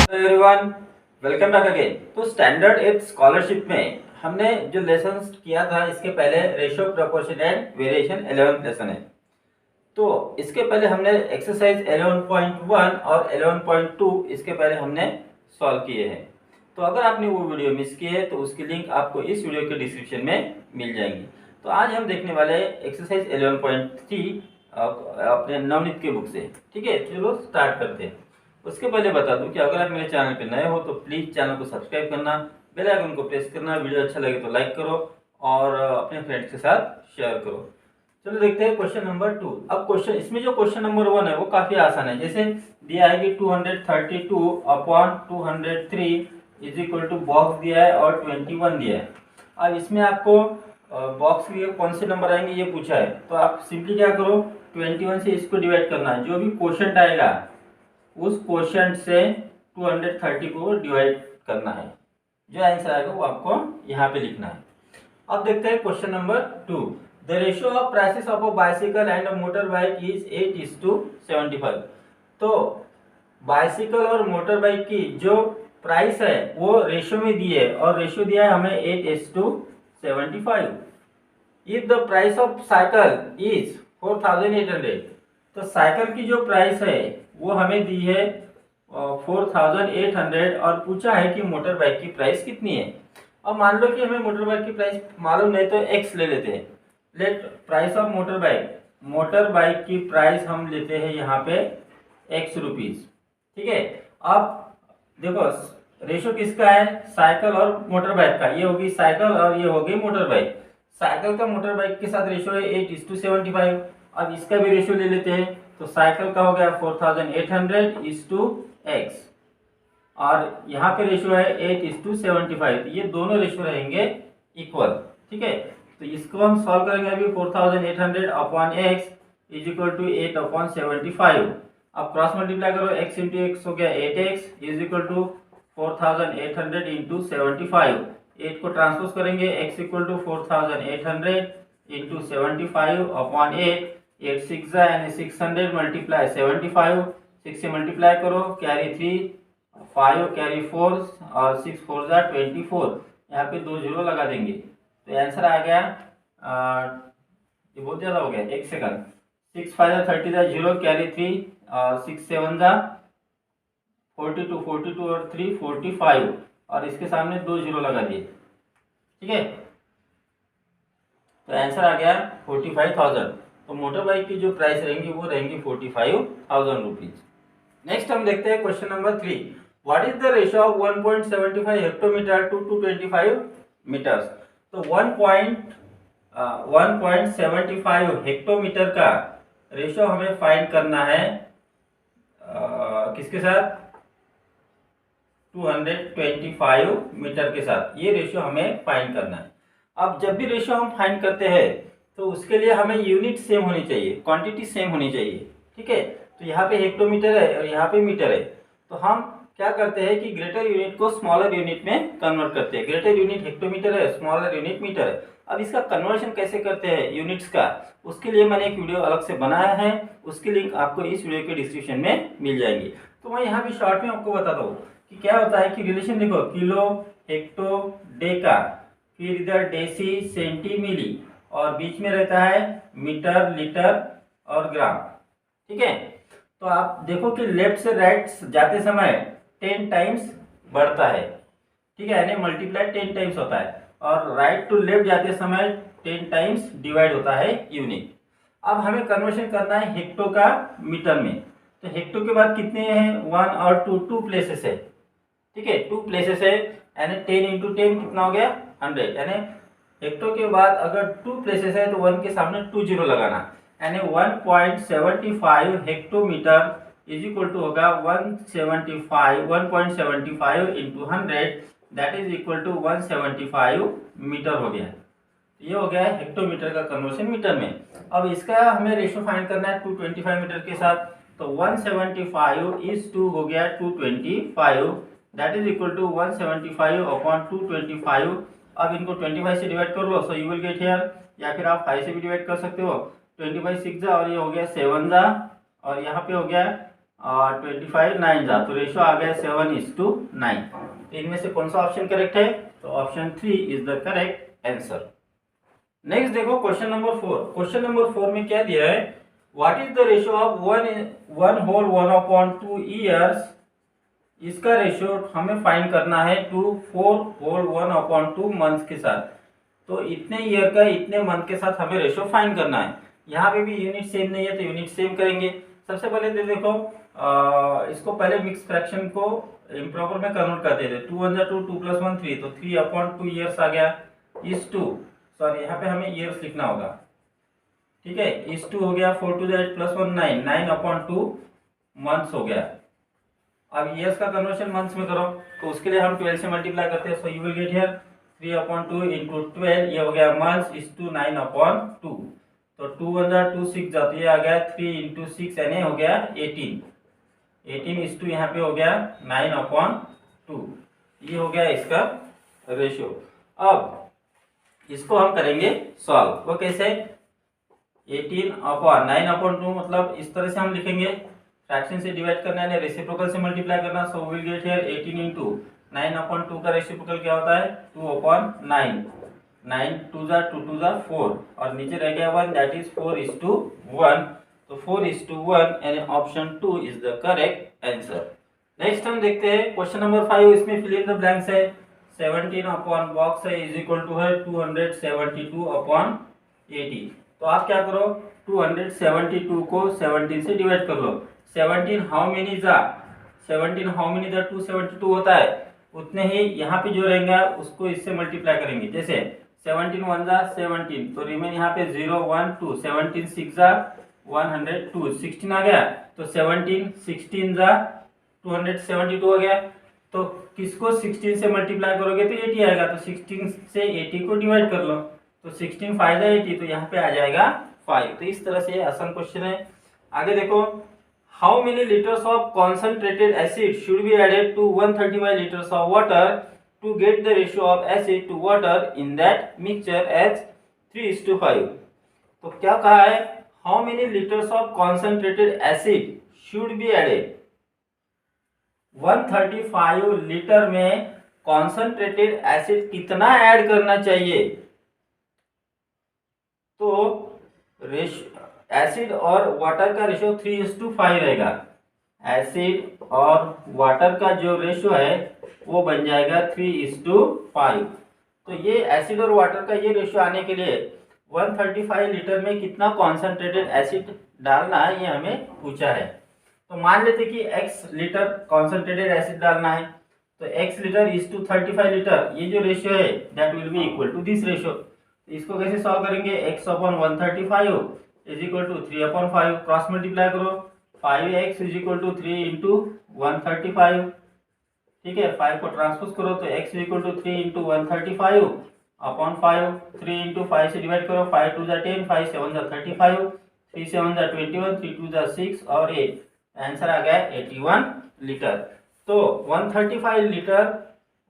Hello everyone, welcome back again. तो standard 8 scholarship में हमने जो लेसन्स किया था, इसके पहले ratio proportion and variation 11th lesson है। तो इसके पहले हमने एक्सरसाइज 11.1 और 11.2 इसके पहले हमने सॉल्व किए हैं। तो अगर आपने वो वीडियो मिस की है तो उसकी लिंक आपको इस वीडियो के डिस्क्रिप्शन में मिल जाएंगी। तो आज हम देखने वाले हैं एक्सरसाइज 11.3 अपने नवनीत के बुक से। ठीक है, चलो स्टार्ट करते हैं। उसके पहले बता दूं कि अगर आप मेरे चैनल पे नए हो तो प्लीज़ चैनल को सब्सक्राइब करना, बेल आइकन को प्रेस करना, वीडियो अच्छा लगे तो लाइक करो और अपने फ्रेंड्स के साथ शेयर करो। चलो देखते हैं क्वेश्चन नंबर 2। अब क्वेश्चन इसमें जो क्वेश्चन नंबर 1 है वो काफ़ी आसान है। जैसे दिया है कि 232 upon 203 is equal to box दिया है और 21 दिया है। अब इसमें आपको बॉक्स के कौन से नंबर आएंगे ये पूछा है, तो आप सिंपली क्या करो, 21 से इसको डिवाइड करना है। जो भी क्वेश्चन आएगा उस क्वेश्चन से 230 को डिवाइड करना है। जो आंसर आएगा वो आपको यहाँ पे लिखना है। अब देखते हैं question number 2। The ratio of prices of a bicycle and a motor bike is 8:75। तो बाइसिकल और मोटर बाइक की जो प्राइस है वो रेशियो में दी है और रेशियो दिया है हमें 8:75। If the price of cycle is 4800, तो साइकिल की जो प्राइस है वो हमें दी है 4800 और पूछा है कि मोटर बाइक की प्राइस कितनी है। अब मान लो कि हमें मोटर बाइक की प्राइस मालूम नहीं तो एक्स ले लेते हैं। Late price of motor bike की प्राइस हम लेते हैं यहाँ पे एक्स रुपीज। ठीक है, अब देखो रेशो किसका है, साइकिल और मोटर बाइक का। ये होगी साइकिल और ये होगी मोटर बाइक। साइकिल का मोटर बाइक के साथ रेशो है 8:75। अब इसका भी रेशो ले लेते हैं, तो साइकिल का हो गया 4800:x और यहाँ पे रेशो है 8:75। ये दोनों रेशो रहेंगे इक्वल। ठीक है, तो इसको हम सॉल्व करेंगे अभी। 4800 upon x is equal to 8/75। अब क्रॉस मल्टीप्लाई करो, x इंटू एक्स हो गया 8x is equal to 4800 into 75। 8 को ट्रांसपोज करेंगे, x equal to 4800 into 75 upon 8। 8 6 यानी 600 मल्टीप्लाई 75। 6 से मल्टीप्लाई करो, कैरी 3, 5 कैरी 4 और 6 4 24। यहाँ पे 2 जीरो लगा देंगे तो आंसर आ गया। ये बहुत ज़्यादा हो गया, एक सेकंड। 6 5 30 0 कैरी 3 और 6 7 42 42 और 3 45 और इसके सामने 2 जीरो लगा दिए। ठीक है, तो आंसर आ गया 45,000। तो मोटर बाइक की जो प्राइस रहेंगी वो रहेंगी 45,000 रुपीज। नेक्स्ट हम देखते हैं question number 3। What is the ratio of 1.75 hectometre to 225 metres. तो 1.75 हेक्टोमीटर का रेशियो हमें फाइंड करना है किसके साथ, 225 मीटर के साथ। ये रेशियो हमें फाइंड करना है। अब जब भी रेशियो हम फाइंड करते हैं तो उसके लिए हमें यूनिट सेम होनी चाहिए, क्वांटिटी सेम होनी चाहिए। ठीक है, तो यहाँ पे हेक्टोमीटर है और यहाँ पे मीटर है, तो हम क्या करते हैं कि ग्रेटर यूनिट को स्मॉलर यूनिट में कन्वर्ट करते हैं। ग्रेटर यूनिट हेक्टोमीटर है, स्मॉलर यूनिट मीटर है। अब इसका कन्वर्शन कैसे करते हैं यूनिट्स का, उसके लिए मैंने एक वीडियो अलग से बनाया है, उसकी लिंक आपको इस वीडियो के डिस्क्रिप्शन में मिल जाएगी। तो मैं यहाँ भी शॉर्ट में आपको बताता हूँ कि क्या होता है कि रिलेशन देखो, किलो हेक्टो डेका, फिर इधर डेसी सेंटी मिली और बीच में रहता है मीटर लीटर और ग्राम। ठीक है, तो आप देखो कि लेफ्ट से राइट जाते समय 10 टाइम्स बढ़ता है। ठीक है, यानी मल्टीप्लाई 10 टाइम्स होता है और राइट टू लेफ्ट जाते समय 10 टाइम्स डिवाइड होता है यूनिट। अब हमें कन्वर्शन करना है हेक्टो का मीटर में। तो हेक्टो के बाद कितने हैं, 1 और 2 प्लेसेस है। ठीक है, 2 प्लेसेस है यानी 10 इंटू 10 कितना हो गया, 100। यानी हेक्टो के बाद अगर 2 प्लेसेस है तो 1 के सामने 2 जीरो लगाना, यानी 1.75 हेक्टोमीटर इज इक्वल टू होगा 1.75 into 100, that is equal to 175 metre हो गया। ये हो गया हेक्टोमीटर का कन्वर्शन मीटर में। अब इसका हमें रेशियो फाइंड करना है 225 मीटर के साथ। तो 175 इज टू हो गया 225, that is equal to 175 upon 225। अब इनको 25 से डिवाइड कर लो, so you will get here, या फिर आप 5 से भी डिवाइड कर सकते हो। 25 6 और ये हो गया 7 और यहाँ पे हो गया 25 9 जा, तो रेशियो आ गया 7:9। तो इनमें से कौन सा ऑप्शन करेक्ट है? तो option 3 is the correct answer. Next देखो क्वेश्चन नंबर 4। क्वेश्चन नंबर 4 में क्या दिया है? What is the ratio of 1/1/2 years. इसका रेशियो हमें फाइंड करना है टू 4/1/2 मंथ्स के साथ। तो इतने ईयर का इतने मंथ के साथ हमें रेशियो फाइंड करना है। यहाँ पे भी यूनिट सेम नहीं है तो यूनिट सेम करेंगे। सबसे पहले तो देखो इसको पहले मिक्स फ्रैक्शन को इम्प्रॉपर में कन्वर्ट कर देते। 2 1 2, 2 + 1 3, तो 3/2 ईयर्स आ गया। इस टू सॉरी यहाँ पे हमें ईयर्स लिखना होगा, ठीक है। इस टू हो गया, 4 2 8 + 1 9, 9/2 मंथ्स हो गया। अब ईयर्स का कन्वर्शन मंथ्स में करो, तो उसके लिए हम 12 से मल्टीप्लाई करते हैं। सो यू विल गेट हियर 3/2 × 12, ये हो गया मंथ्स, इस टू 9/2। तो 2 1 2 6 जा, तो ये आ गया 3 × 6 यानी हो गया 18। 18 इस टू यहाँ पे हो गया 9/2। ये हो गया इसका रेशियो। अब इसको हम करेंगे सॉल्व। वो कैसे? 18/9/2 मतलब इस तरह से हम लिखेंगे, फ्रैक्शन से डिवाइड करना है, रेसिप्रोकल से मल्टीप्लाई करना। सो विल गेट हियर 18 × 9/2 का रेसिप्रोकल क्या होता है? 2/9। 9 2 जा 2 2 जा 4, और नीचे रह गया 1, दैट इज 4:1। तो 4:1 यानी option 2 is the correct answer. Next हम देखते हैं क्वेश्चन नंबर 5। इसमें फिल इन द ब्लैंक्स है। 17 बॉक्स है इज इक्वल टू है 272/80। तो आप क्या करो, 272 को 17 से डिवाइड कर लो। 17 हाउ मेनी जा, 17 हाउ मेनी जा 272 होता है, उतने ही यहाँ पे जो रहेंगे उसको इससे मल्टीप्लाई करेंगे। जैसे 17 1 जा 17, तो रिमेन यहाँ पे 0 1 2, 17 6 जा 102, 16 आ गया। तो 17 16 जा 272 हो गया। तो किसको 16 से मल्टीप्लाई करोगे तो 80 आएगा। तो 16 से 80 को डिवाइड कर लो, तो 16 5 जा 80, तो यहाँ पे आ जाएगा 5। तो इस तरह से आसान क्वेश्चन है। आगे देखो, how many litres of concentrated acid should be added to 135 litres of water to get the ratio of acid to water in that mixture as 3:5। तो क्या कहा है? How many litres of concentrated acid should be added. 135 litre में concentrated acid कितना add करना चाहिए? तो acid और वाटर का रेशियो 3:5 रहेगा। एसिड और वाटर का जो रेशियो है वो बन जाएगा 3:5। तो ये एसिड और वाटर का ये रेशियो आने के लिए 135 लीटर में कितना कॉन्सेंट्रेटेड एसिड डालना है ये हमें पूछा है। तो मान लेते कि x लीटर कॉन्सेंट्रेटेड एसिड डालना है, तो x litre is to 35 litre, ये जो रेशियो है that will be equal to this ratio. इसको कैसे सॉल्व करेंगे? x/135 is equal to 3/5, cross multiply करो। 5x इज इक्वल टू 3 × 135, ठीक है। 5 को ट्रांसपोज करो तो x इज इक्वल टू 3 × 135/5, 3 × 5 से डिवाइड करो। 5 2 जा 10, 5 7 जा 35, 3 7 जा 21, 3 2 जा 6 और 8, आंसर आ गया 81 लीटर। तो 135 लीटर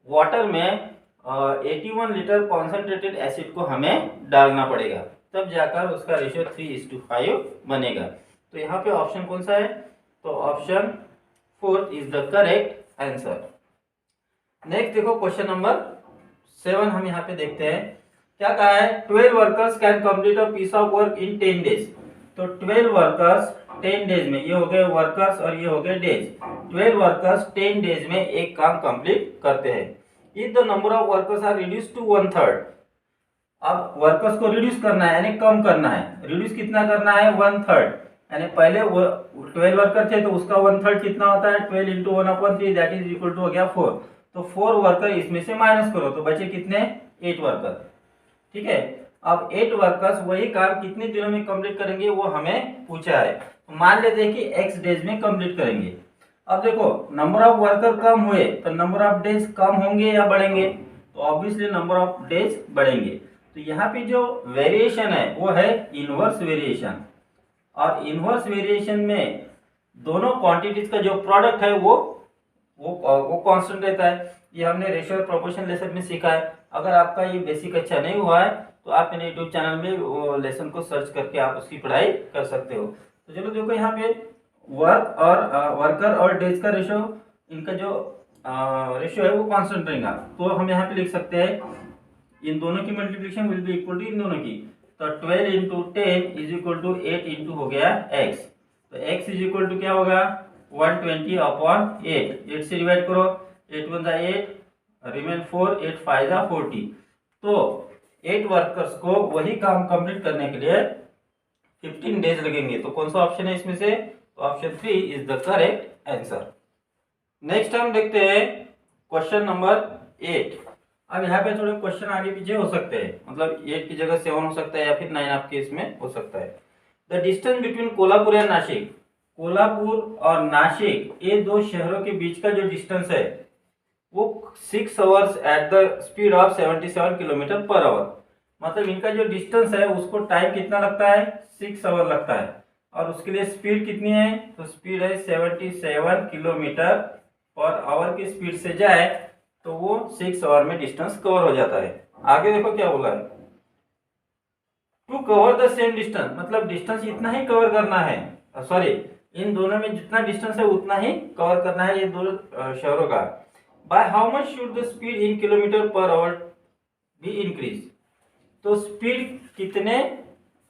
वाटर में 81 लीटर कॉन्सेंट्रेटेड एसिड को हमें डालना पड़ेगा, तब जाकर उसका रेशियो 3:5 बनेगा। तो यहाँ पे ऑप्शन कौन सा है? तो option 4 is the correct answer. Next देखो क्वेश्चन नंबर 7 हम यहाँ पे देखते हैं। क्या कहा है? 12 workers can complete a piece of work in 10 days. तो 12 वर्कर्स 10 डेज में, ये हो गए वर्कर्स और ये हो गए डेज। 12 वर्कर्स 10 डेज में एक काम कंप्लीट करते हैं। If the number of workers are reduce to 1/3। अब वर्कर्स को रिड्यूस करना है यानी कम करना है। रिड्यूस कितना करना है? 1/3, यानी पहले 12 वर्कर थे तो उसका 1/3 कितना होता है? 12 × 1/3 दैट इज इक्वल टू हो गया 4। तो 4 वर्कर इसमें से माइनस करो तो बचे कितने? 8 वर्कर, ठीक है। अब 8 वर्कर्स वही काम कितने दिनों में कंप्लीट करेंगे वो हमें पूछा है। तो मान लेते हैं कि x डेज में कंप्लीट करेंगे। अब देखो नंबर ऑफ वर्कर कम हुए तो नंबर ऑफ डेज कम होंगे या बढ़ेंगे? तो ऑब्वियसली नंबर ऑफ डेज बढ़ेंगे। तो यहाँ पे जो वेरिएशन है वो है इनवर्स वेरिएशन, और इनवर्स वेरिएशन में दोनों क्वांटिटीज का जो प्रोडक्ट है वो कांस्टेंट रहता है। ये हमने रेशियो और प्रोपोर्शन लेसन में सीखा है। अगर आपका ये बेसिक अच्छा नहीं हुआ है तो आप मेरे यूट्यूब चैनल में लेसन को सर्च करके आप उसकी पढ़ाई कर सकते हो। तो चलो देखो यहाँ पे वर्कर और डेज का रेशो, इनका जो रेशो है वो कांस्टेंट रहेगा। तो हम यहाँ पे लिख सकते हैं इन दोनों की multiplication will be equal to इन दोनों की। तो 12 into 10 is equal to 8 into हो गया x। तो x इज इक्वल टू क्या होगा 120 अपॉन 8। 8 से डिवाइड करो, 8 वन 8, रिमेन 4, 8 5 40। तो 8 वर्कर्स को वही काम कंप्लीट करने के लिए 15 डेज लगेंगे। तो कौन सा ऑप्शन है इसमें से? तो option 3 is the correct answer. Next हम देखते हैं क्वेश्चन नंबर 8। अब यहाँ पे थोड़े क्वेश्चन आगे पीछे हो सकते हैं, मतलब 8 की जगह 7 हो सकता है या फिर 9 आपके इसमें हो सकता है। The distance between Kolhapur and Nashik, Kolhapur और नासिक ये दो शहरों के बीच का जो डिस्टेंस है वो 6 hours at the speed of 77 kilometre per hour. मतलब इनका जो डिस्टेंस है उसको टाइम कितना लगता है 6 आवर लगता है, और उसके लिए स्पीड कितनी है? तो स्पीड है 77 किलोमीटर पर आवर की स्पीड से जाए तो वो 6 आवर में डिस्टेंस कवर हो जाता है। आगे देखो क्या बोला है, to cover the same distance, मतलब डिस्टेंस इतना ही कवर करना है, सॉरी इन दोनों में जितना डिस्टेंस है उतना ही कवर करना है ये दोनों शहरों का। By how much should the speed in kilometre per hour be increase. तो स्पीड कितने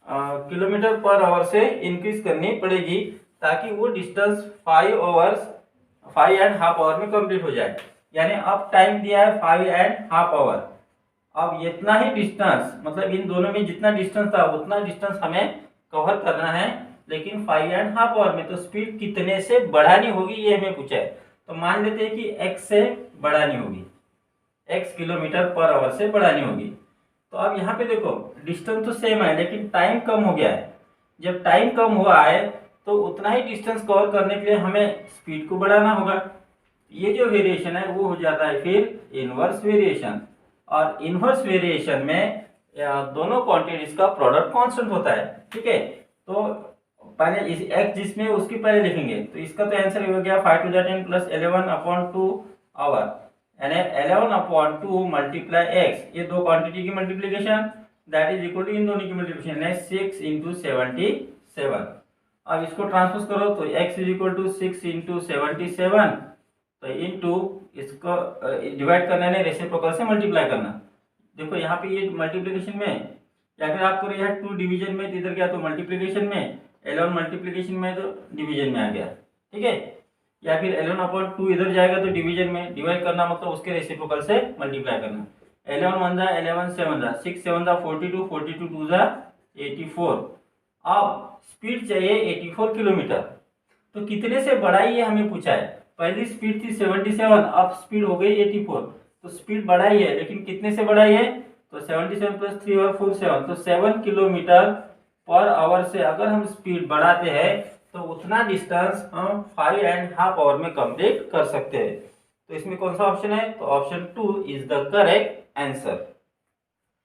किलोमीटर पर आवर से इंक्रीज करनी पड़ेगी ताकि वो डिस्टेंस 5 एंड हाफ आवर में कंप्लीट हो जाए। यानी अब टाइम दिया है 5 एंड हाफ आवर, अब इतना ही डिस्टेंस, मतलब इन दोनों में जितना डिस्टेंस था उतना डिस्टेंस हमें कवर करना है, लेकिन 5 एंड हाफ आवर में। तो स्पीड कितने से बढ़ानी होगी ये हमें पूछा है। तो मान लेते हैं कि x से बढ़ानी होगी, x किलोमीटर पर आवर से बढ़ानी होगी। तो अब यहाँ पे देखो डिस्टेंस तो सेम है लेकिन टाइम कम हो गया है। जब टाइम कम हुआ है तो उतना ही डिस्टेंस कवर करने के लिए हमें स्पीड को बढ़ाना होगा। ये जो वेरिएशन है वो हो जाता है फिर इनवर्स वेरिएशन, और इनवर्स वेरिएशन में दोनों क्वांटिटीज का प्रोडक्ट कांस्टेंट होता है। ठीक है, तो पहले इस x जिसमें उसकी पहले लिखेंगे। तो इसका तो आंसर हो गया 5 to the 10 plus 11 upon 2 hour, यानी 11 अपॉन 2 मल्टीप्लाई x, ये दो क्वांटिटी की multiplication that is equal to इन दोनों की मल्टीप्लीकेशन है 6 इंटू 77। अब इसको ट्रांसपोज करो तो x is equal to 6 into 77, तो इंटू इसको डिवाइड करना है रेसिप्रोकल से मल्टीप्लाई करना। देखो यहाँ पे ये मल्टीप्लीकेशन में, या फिर आप करो यहाँ 2 डिवीजन में, तो इधर क्या तो मल्टीप्लीकेशन में, 11 मल्टीप्लीकेशन में तो डिवीजन में आ गया। ठीक है, या फिर 11 अपॉन 2 इधर जाएगा तो डिवीजन में, डिवाइड करना मतलब उसके रेसिप्रोकल से मल्टीप्लाई करना। 11 1 जा 11 7 जा 6 7 जा 42, 42 2 जा 84। अब स्पीड चाहिए 84 किलोमीटर, तो कितने से बढ़ाई ये हमें पूछा है। पहली स्पीड थी 77, अब स्पीड हो गई 84। तो स्पीड बढ़ाई है लेकिन कितने से बढ़ाई है? तो 77 प्लस 3 और 4 7, तो 7 किलोमीटर पर आवर से अगर हम स्पीड बढ़ाते हैं तो उतना डिस्टेंस हम 5 एंड हाफ आवर में कंप्लीट कर सकते हैं। तो इसमें कौन सा ऑप्शन है? तो option 2 is the correct answer.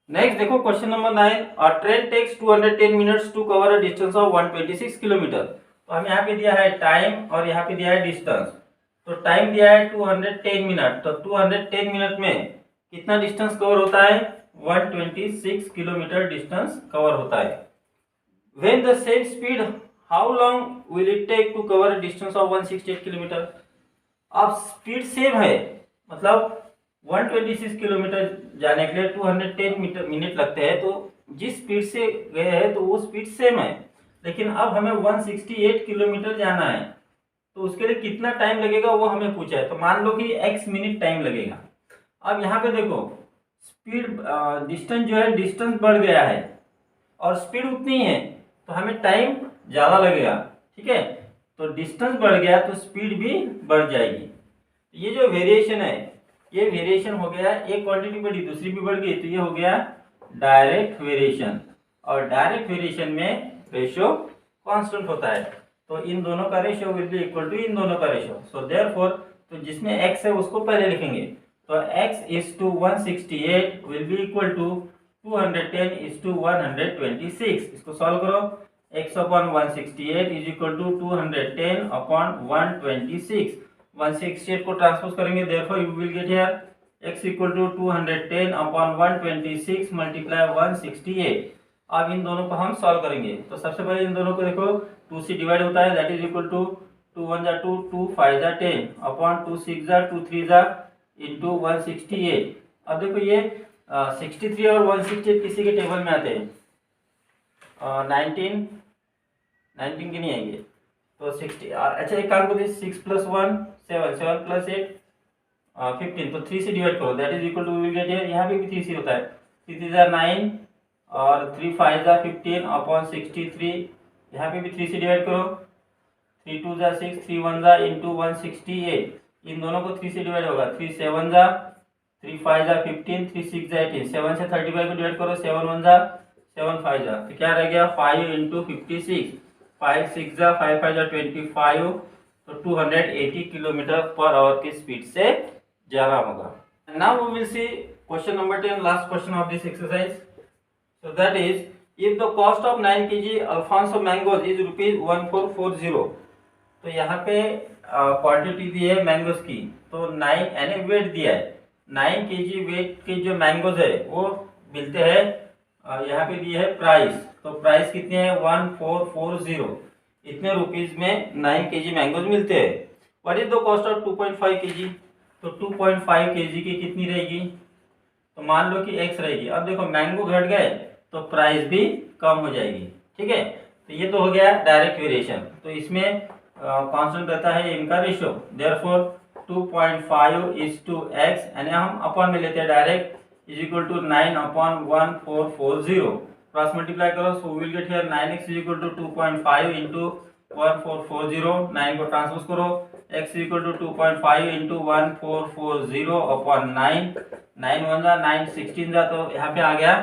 Next देखो question number 9। A train takes 210 minutes to cover a distance of 126 kilometre. तो हम यहाँ पे दिया है टाइम और यहाँ पे दिया है डिस्टेंस। तो टाइम दिया है 210 मिनट, तो 210 मिनट में कितना डिस्टेंस कवर होता है? 126 किलोमीटर डिस्टेंस कवर होता है। When the same speed, how long will it take to cover a distance of 168 kilometre? अब स्पीड सेम है, मतलब 126 किलोमीटर जाने के लिए 210 मिनट लगते हैं, तो जिस स्पीड से गए हैं तो वो स्पीड सेम है, लेकिन अब हमें 168 किलोमीटर जाना है तो उसके लिए कितना टाइम लगेगा वो हमें पूछा है। तो मान लो कि x मिनट टाइम लगेगा। अब यहाँ पे देखो स्पीड डिस्टेंस जो है डिस्टेंस बढ़ गया है और स्पीड उतनी है तो हमें टाइम ज़्यादा लगेगा। ठीक है, तो डिस्टेंस बढ़ गया तो स्पीड भी बढ़ जाएगी। ये जो वेरिएशन है ये वेरिएशन हो गया, एक क्वांटिटी बढ़ी दूसरी भी बढ़ गई, तो ये हो गया डायरेक्ट वेरिएशन, और डायरेक्ट वेरिएशन में रेशियो कांस्टेंट होता है। तो इन दोनों का ratio will be equal to इन दोनों का रेशियो। सो देयरफॉर तो जिसमें x है उसको पहले लिखेंगे, तो x is to 168 will be equal to 210 is to 126। इसको सॉल्व करो, x upon 168 is equal to 210 upon 126। 168 को ट्रांसपोज करेंगे, therefore you will get here x equal to 210 upon 126 multiply 168। अब इन दोनों को हम सॉल्व करेंगे। तो सबसे पहले इन दोनों को देखो, 2 से डिवाइड होता है, दैट इज इक्वल टू 2 1 जा 2, 2 5 जा 10 अपॉन 2 6 जा 2 3 जा इंटू 168। अब देखो ये 63 और 168 किसी के टेबल में आते हैं, 19 19 के नहीं आएंगे, तो 60। अच्छा एक काम करो, 6 प्लस 1 7, 7 प्लस 8 15, तो 3 से डिवाइड करो, that is equal to will get here, यहाँ पे भी 3 से होता है, 3 3 जा 9 और 3 5 जा 15 अपॉन 63, यहाँ पे भी 3 से डिवाइड करो, 3 2 जा 6, 3 1 जा इंटू 168, इन दोनों को 3 से डिवाइड होगा, 3 7 जा 3 5 जा 15, 3 6 जा 18, 7 से 35 को डिवाइड करो, 7 1 जा 7 5 जा, तो क्या रह गया 5 इंटू 56, 5 6 जा 5 5 जा 25, तो 280 किलोमीटर पर आवर की स्पीड से जाना होगा। Now we will see question number 10, last question of this exercise. So that is if the cost of 9 kg Alphonso mangoes is ₹1440, तो यहाँ पे क्वांटिटी दी है मैंगोज की, तो 9 यानी वेट दिया है, 9 kg वेट के जो मैंगोज है वो मिलते हैं, यहाँ पे दिए है प्राइस, तो प्राइस कितने हैं 1440, इतने रुपीज में 9 kg मैंगोज मिलते हैं। What is the cost of 2.5 kg, तो 2.5 kg की कितनी रहेगी, तो मान लो कि x रहेगी। अब देखो मैंगो घट गए तो प्राइस भी कम हो जाएगी, ठीक है, तो ये तो हो गया डायरेक्ट वेरिएशन, तो इसमें कांस्टेंट रहता है इनका ratio, therefore 2.5 is to x, यानी हम अपॉन में लेते हैं direct, is equal to 9 upon 1440, cross multiply करो, so will get here 9x is equal to 2.5 into 1440, 9 को ट्रांसपोज करो, x equal to 2.5 into 1440 upon 9, 9 1 जा 9 16 जा, तो यहाँ पे आ गया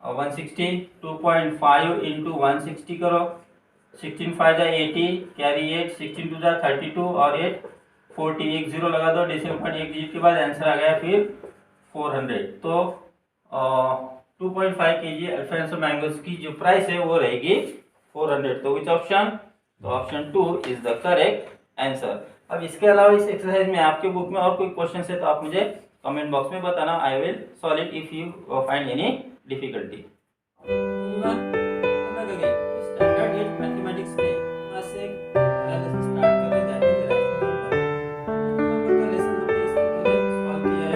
160, 2.5 इंटू 160 करो, 16 5 जा 80, कैरी 8, 16 2 जा 32 और 8 40, एक जीरो लगा दो, डेसिमल पॉइंट एक डिजिट के बाद आंसर आ गया फिर 400। तो 2.5 kg अल्फांसो मैंगोज की जो प्राइस है वो रहेगी 400, तो विच ऑप्शन, तो option 2 is the correct answer. अब इसके अलावा इस एक्सरसाइज में आपके बुक में और कोई क्वेश्चन है तो आप मुझे कमेंट बॉक्स में बताना, I will solve it if you find any difficulty.